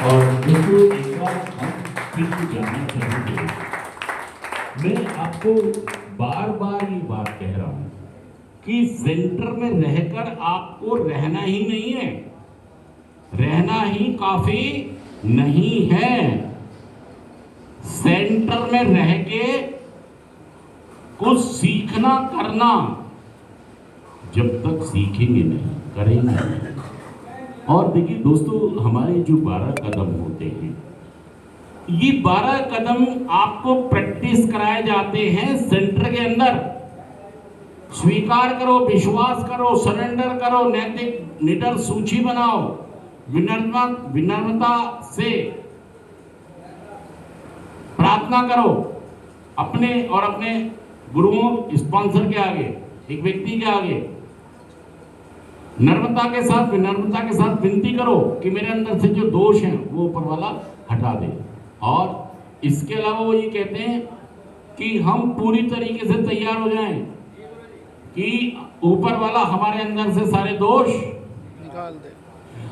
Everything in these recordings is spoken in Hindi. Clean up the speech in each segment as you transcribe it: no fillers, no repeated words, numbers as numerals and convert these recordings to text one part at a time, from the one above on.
और दोस्तों एक बार हम फिर से जानना चाहेंगे, मैं आपको बार बार ये बात कह रहा हूं कि सेंटर में रहकर आपको रहना ही नहीं है, रहना ही काफी नहीं है। सेंटर में रह के कुछ सीखना करना, जब तक सीखेंगे नहीं करेंगे नहीं। और देखिए दोस्तों, हमारे जो 12 कदम होते हैं, ये 12 कदम आपको प्रैक्टिस कराए जाते हैं सेंटर के अंदर। स्वीकार करो, विश्वास करो, सरेंडर करो, नैतिक निडर सूची बनाओ, विनम्रता से प्रार्थना करो अपने और अपने गुरुओं, स्पॉन्सर के आगे, एक व्यक्ति के आगे। नम्रता के साथ, विनम्रता के साथ विनती करो कि मेरे अंदर से जो दोष हैं वो ऊपर वाला हटा दे। और इसके अलावा वो ये कहते हैं कि हम पूरी तरीके से तैयार हो जाएं कि ऊपर वाला हमारे अंदर से सारे दोष निकाल दे।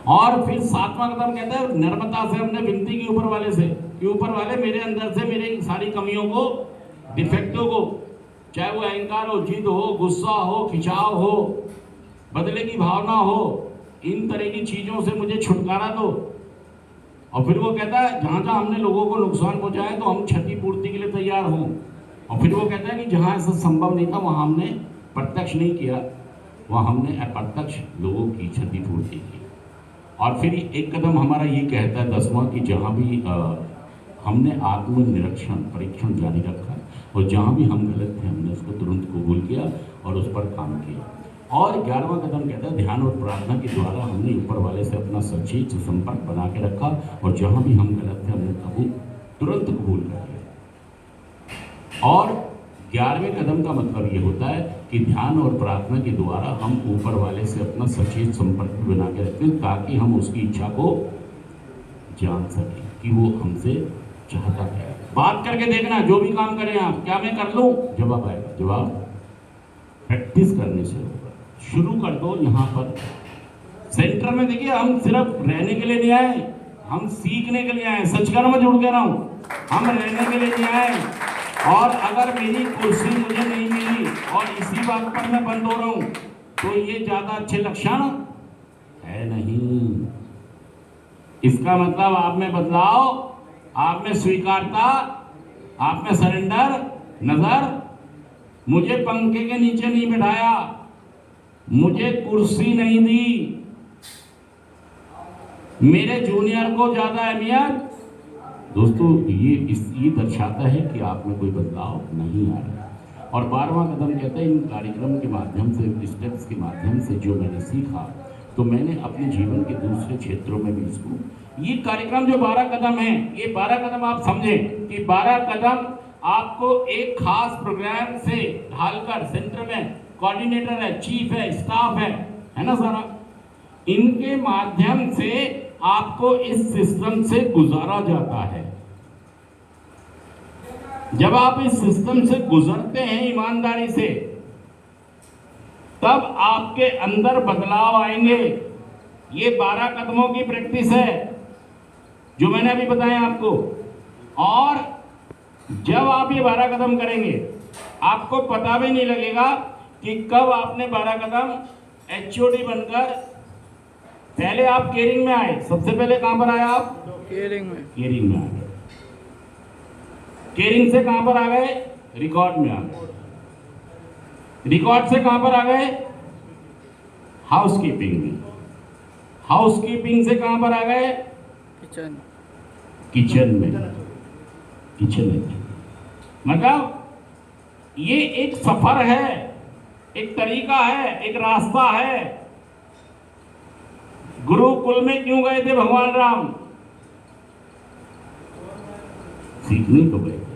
और फिर 7वां कदम कहता है नम्रता से हमने विनती की ऊपर वाले से कि ऊपर वाले मेरे अंदर से मेरी सारी कमियों को, डिफेक्टों को, चाहे वो अहंकार हो, जिद हो, गुस्सा हो, खिंचाव हो, बदले की भावना हो, इन तरह की चीजों से मुझे छुटकारा दो। और फिर वो कहता है जहां जहां हमने लोगों को नुकसान पहुंचाया तो हम क्षतिपूर्ति के लिए तैयार हों। और फिर वो कहता है कि जहां ऐसा संभव नहीं था वहां हमने प्रत्यक्ष नहीं किया, वहां हमने अप्रत्यक्ष लोगों की क्षतिपूर्ति की। और फिर एक कदम हमारा ये कहता है 10वां कि जहां भी हमने आत्मनिरीक्षण परीक्षण जारी रखा और जहां भी हम गलत थे हमने उसको तुरंत कबूल किया और उस पर काम किया। और 11वां कदम कहता है ध्यान और प्रार्थना के द्वारा हमने ऊपर वाले से अपना सचेत संपर्क बना के रखा और जहां भी हम गलत थे हमने तुरंत कबूल कर लिया। और 11वें कदम का मतलब ये होता है कि ध्यान और प्रार्थना के द्वारा हम ऊपर वाले से अपना सचेत संपर्क बना के रखते हैं ताकि हम उसकी इच्छा को जान सकें कि वो हमसे चाहता है। बात करके देखना, जो भी काम करें आप, क्या मैं कर लूं, जवाब आएगा। जवाब प्रैक्टिस करने से होगा। शुरू कर दो यहाँ पर सेंटर में। देखिए हम सिर्फ रहने के लिए नहीं आए, हम सीखने के लिए आए। सच कर मैं जुड़ के रहा हूं, हम रहने के लिए नहीं आए। और अगर मेरी कुर्सी मुझे नहीं मिली और इसी बात पर मैं बंद हो रहा हूं तो ये ज्यादा अच्छे लक्षण है नहीं। इसका मतलब आप में बदलाव, आप में स्वीकारता, आप में सरेंडर नजर। मुझे पंखे के नीचे नहीं बिठाया, मुझे कुर्सी नहीं दी, मेरे जूनियर को ज्यादा अहमियत। दोस्तों ये दर्शाता है कि आप में कोई बदलाव नहीं आ रहा। और 12वां कदम कहता है इन कार्यक्रम के माध्यम से, स्टेप्स के माध्यम से जो मैंने सीखा तो मैंने अपने जीवन के दूसरे क्षेत्रों में भी इसको, ये कार्यक्रम जो 12 कदम है, ये 12 कदम आप समझें कि 12 कदम आपको एक खास प्रोग्राम से ढालकर, सेंटर में कोऑर्डिनेटर है, चीफ है, स्टाफ है ना सारा, इनके माध्यम से आपको इस सिस्टम से गुजारा जाता है। जब आप इस सिस्टम से गुजरते हैं ईमानदारी से, तब आपके अंदर बदलाव आएंगे। ये 12 कदमों की प्रैक्टिस है जो मैंने अभी बताया आपको। और जब आप ये 12 कदम करेंगे आपको पता भी नहीं लगेगा कि कब आपने 12 कदम एचओडी बनकर, पहले आप केयरिंग में आए। सबसे पहले कहां पर आए आप? केयरिंग में। केयरिंग में आ गए। केयरिंग से कहां पर आ गए? रिकॉर्ड में आ गए। रिकॉर्ड से कहां पर आ गए? हाउसकीपिंग में। हाउसकीपिंग से कहां पर आ गए? किचन। किचन में। किचन में मतलब ये एक सफर है, एक तरीका है, एक रास्ता है। गुरुकुल में क्यों गए थे भगवान राम? सीखने को गए थे।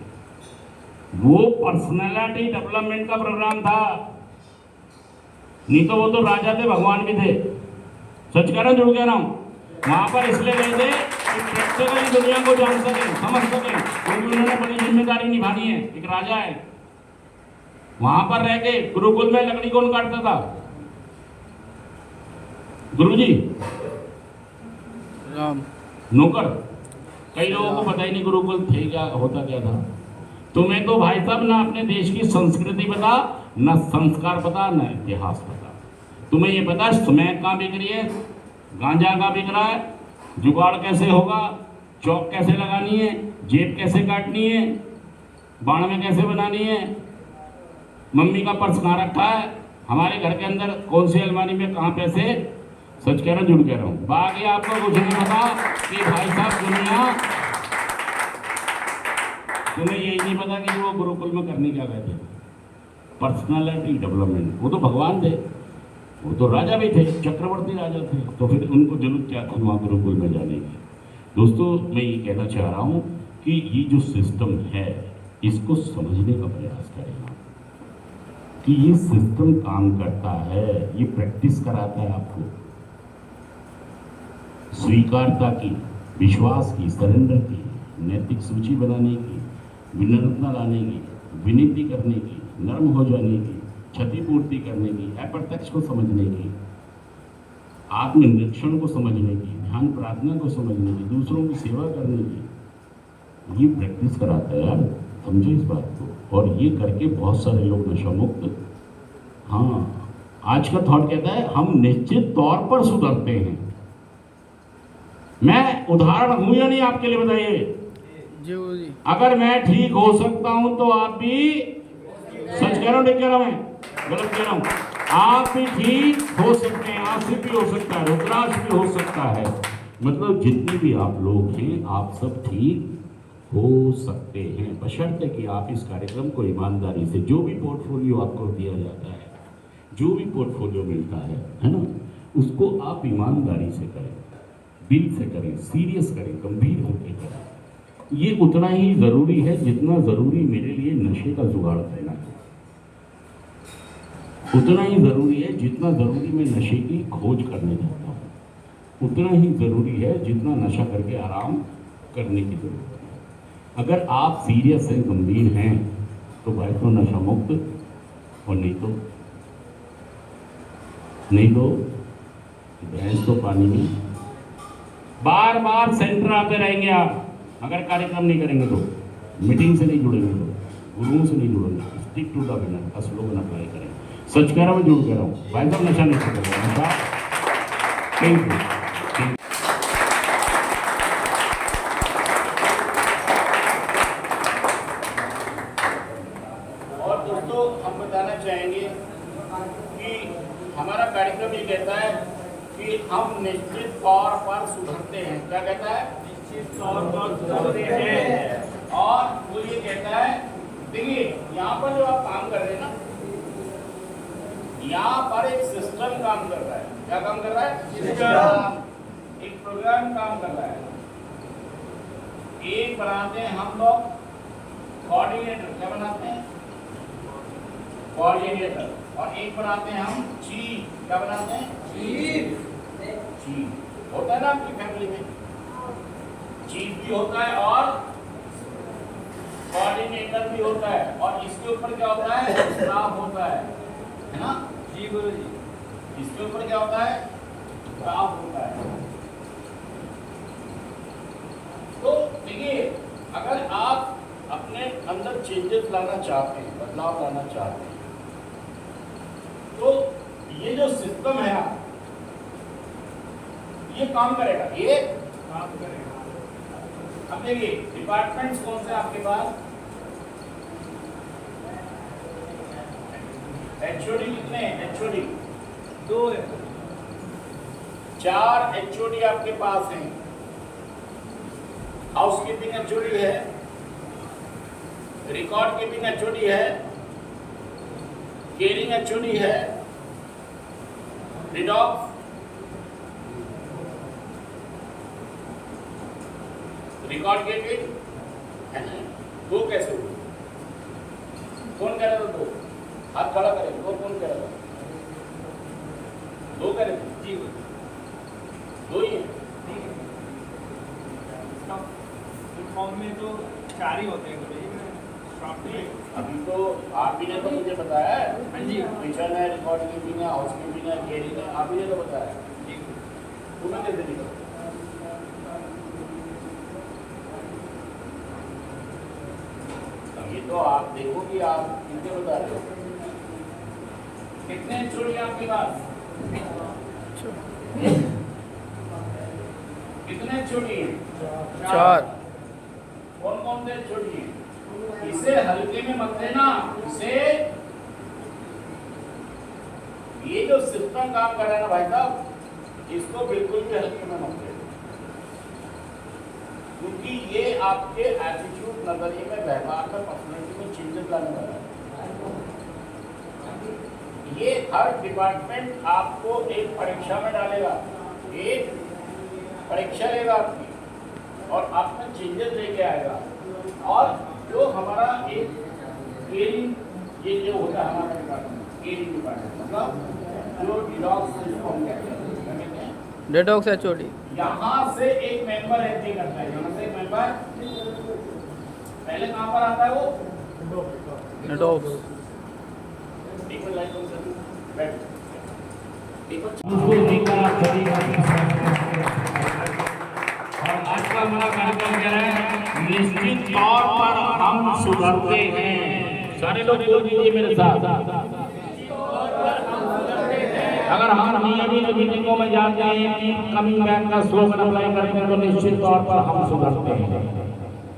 वो पर्सनालिटी डेवलपमेंट का प्रोग्राम था, नहीं तो वो तो राजा थे, भगवान भी थे। सच कह रहा हूं, जुड़ कह रहा हूं। वहां पर इसलिए गए थे कि प्रैक्टिकली दुनिया को जान सके, समझ सके, क्योंकि उन्होंने बड़ी जिम्मेदारी निभानी है। एक राजा है, वहां पर रह के गुरुकुल में लकड़ी कौन काटता था? गुरुजी। राम। नौकर। कई लोगों को पता ही नहीं गुरुकुल थे क्या, होता क्या था। तुम्हें तो भाई साहब ना अपने देश की संस्कृति पता, ना संस्कार पता, ना इतिहास पता। तुम्हें ये पता स्मैक कहाँ बिक रही है, गांजा कहाँ बिक रहा है, जुगाड़ कैसे होगा, चौक कैसे लगानी है, जेब कैसे काटनी है, बाण में कैसे बनानी है, मम्मी का पर्स कहाँ रखा है, हमारे घर के अंदर कौन सी अलमारी में कहाँ पैसे। सच कह रहा हूँ, झूठ कह रहा हूँ, बाकी आपको कुछ नहीं पता कि भाई साहब दुनिया, तुम्हें यही नहीं पता कि वो गुरुकुल में करने क्या गए थे। पर्सनालिटी डेवलपमेंट, वो तो भगवान थे, वो तो राजा भी थे, चक्रवर्ती राजा थे, तो फिर उनको जरूरत क्या थी वहाँ गुरुकुल में जाने की। दोस्तों मैं ये कहना चाह रहा हूँ कि ये जो सिस्टम है इसको समझने का प्रयास करें कि ये सिस्टम काम करता है, ये प्रैक्टिस कराता है आपको स्वीकारता की, विश्वास की, सरेंडर की, नैतिक सूची बनाने की, विनम्रता लाने की, विनती करने की, नर्म हो जाने की, क्षतिपूर्ति करने की, अप्रत्यक्ष को समझने की, आत्मनिरीक्षण को समझने की, ध्यान प्रार्थना को समझने की, दूसरों की सेवा करने की, ये प्रैक्टिस कराता है यार, समझो इस बात को। और ये करके बहुत सारे लोग नशा मुक्त। हाँ, आज का थॉट कहता है हम निश्चित तौर पर सुधरते हैं। मैं उदाहरण हूं या नहीं आपके लिए, बताइए। जी। अगर मैं ठीक हो सकता हूं तो आप भी, सच कह रहा हूं, ठीक कह रहा हूं, मैं गलत कह रहा हूं, आप भी ठीक हो सकते हैं, आसिफ भी हो सकता है, रुद्राक्ष भी हो सकता है, मतलब जितने भी आप लोग हैं आप सब ठीक हो सकते हैं, बशर्ते कि आप इस कार्यक्रम को ईमानदारी से, जो भी पोर्टफोलियो आपको दिया जाता है, जो भी पोर्टफोलियो मिलता है ना, उसको आप ईमानदारी से करें, दिल से करें, सीरियस करें, गंभीर होकर करें। ये उतना ही जरूरी है जितना जरूरी मेरे लिए नशे का जुगाड़ करना है, उतना ही जरूरी है जितना जरूरी मैं नशे की खोज करने जाता हूँ, उतना ही जरूरी है जितना नशा करके आराम करने की जरूरत है। अगर आप सीरियस हैं, गंभीर हैं, तो भाई तो नशा मुक्त, और नहीं तो भैंस तो पानी में। बार बार सेंटर आते रहेंगे आप, अगर कार्यक्रम नहीं करेंगे तो, मीटिंग से नहीं जुड़ेंगे तो, गुरुओं से नहीं जुड़ेंगे, स्टिक टू द विनर का स्लोगन अप्लाई करें। सच कह रहा हूँ, झूठ कह रहा हूँ, भाई साहब नशा नहीं कर रहा नशा। Thank you. और दोस्तों हम बताना चाहेंगे कि हमारा कार्यक्रम ये कहता है कि हम निश्चित तौर पर सुधरते हैं। क्या कहता है? निश्चित तौर पर सुधरते हैं। और वो ये कहता है, देखिए यहाँ पर जो आप काम कर रहे हैं ना, यहाँ पर एक सिस्टम काम कर रहा है। क्या काम कर रहा है? सिस्टम, एक प्रोग्राम काम कर रहा है। एक बनाते हैं हम लोग कोऑर्डिनेटर। क्या बनाते हैं? कोऑर्डिनेटर। और एक बनाते हैं हम चीफ। क्या बनाते हैं? चीफ होता है ना आपकी फैमिली में, चीफ भी होता है और कोऑर्डिनेटर भी होता है, और इसके ऊपर क्या होता है? स्टाफ होता है ना? जी गुरु जी। इसके ऊपर क्या होता है? स्टाफ होता है। तो देखिए, अगर आप अपने अंदर चेंजेस लाना चाहते हैं, बदलाव लाना चाहते हैं, तो ये जो सिस्टम है ये काम करेगा, ये काम करेगा। अब देखिए डिपार्टमेंट्स कौन से आपके पास? एचओडी कितने हैं? एचओडी 2 है। 4 एचओडी आपके पास हैं। हाउसकीपिंग एचओडी है, रिकॉर्ड कीपिंग एचओडी है, केयरिंग एचओडी है, रिडॉक्स, रिकॉर्ड कीपिंग है ना? 2 कैसे हुए? कौन कह रहा था 2? हाथ खड़ा करें। और कौन कह रहा था? 2 कह रहे थे जी, 2 ही है। फॉर्म में तो 4 ही होते हैं। अभी तो आप ही ने तो मुझे बताया है। हाँ जी। मिशन है, रिकॉर्ड कीपिंग है, हाउस कीपिंग है, केयरिंग है, आप ही ने तो बताया। तुम्हें कैसे निकल? तो आप देखोगे, आप इनके बता रहे हो कितने चूड़ी आपके पास, कितने चूड़ी? 4। कौन कौन से चूड़ी? इसे हल्के में मत लेना। इसे, ये जो सिस्टम काम कर रहा है ना भाई साहब, इसको बिल्कुल भी हल्के में मत लेना, क्योंकि ये आपके एटीट्यूड, नजरिए में, व्यवहार में, पर्सनैलिटी में चेंजेस लाने वाला है। ये हर डिपार्टमेंट आपको एक परीक्षा में डालेगा, एक परीक्षा लेगा आपकी, और आप में चेंजेस लेके आएगा। और जो हमारा एक केयरिंग, ये जो होता है हमारा डिपार्टमेंट, केयरिंग डिपार्टमेंट, मतलब जो डिडॉक्स जिसको हम कहते हैं, डेटॉक्स HOD। यहाँ से एक मेंबर एंट्री करता है, यहाँ से एक मेंबर पहले कहाँ पर आता है वो? डेटॉक्स। एक मिनट लाइन बंद कर दो, बैठ। और आज का हमारा कार्यक्रम क्या है? निश्चित तौर पर हम सुधरते हैं। सारे लोग बोल दीजिए मेरे साथ, अगर हम नियमित मीटिंगों में जाते हैं, कमिंग बैक का स्लोगन अप्लाई करते हैं, तो निश्चित तौर पर हम सुधरते हैं।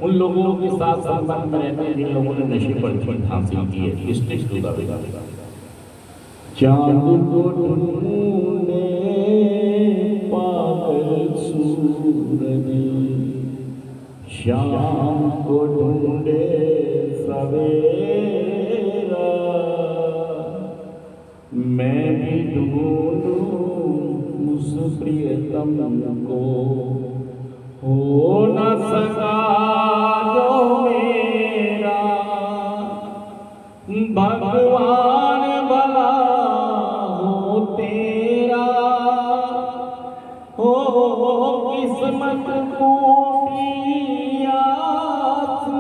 उन लोगों के साथ संबंध में रहते हैं जिन लोगों ने नशे पर जीत हासिल की है। स्टेज टू का चांद को ढूंढे पागल सूरज, शाम को ढूंढे सवेरा, मैं भी ढूंढूं उस प्रियतम को, हो न सका जो मेरा, भगवान भला हो तेरा, हो किस्मत फूटी आस न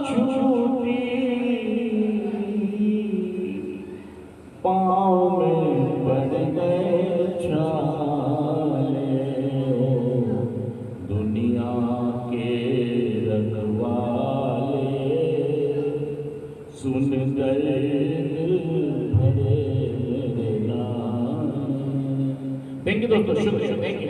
छूटी, पाँव में पड़ गए छाले, दुनिया के रखवाले, सुन गए भरे मेरे नाम। थैंक यू दोस्तों, शुक्रिया, थैंक यू।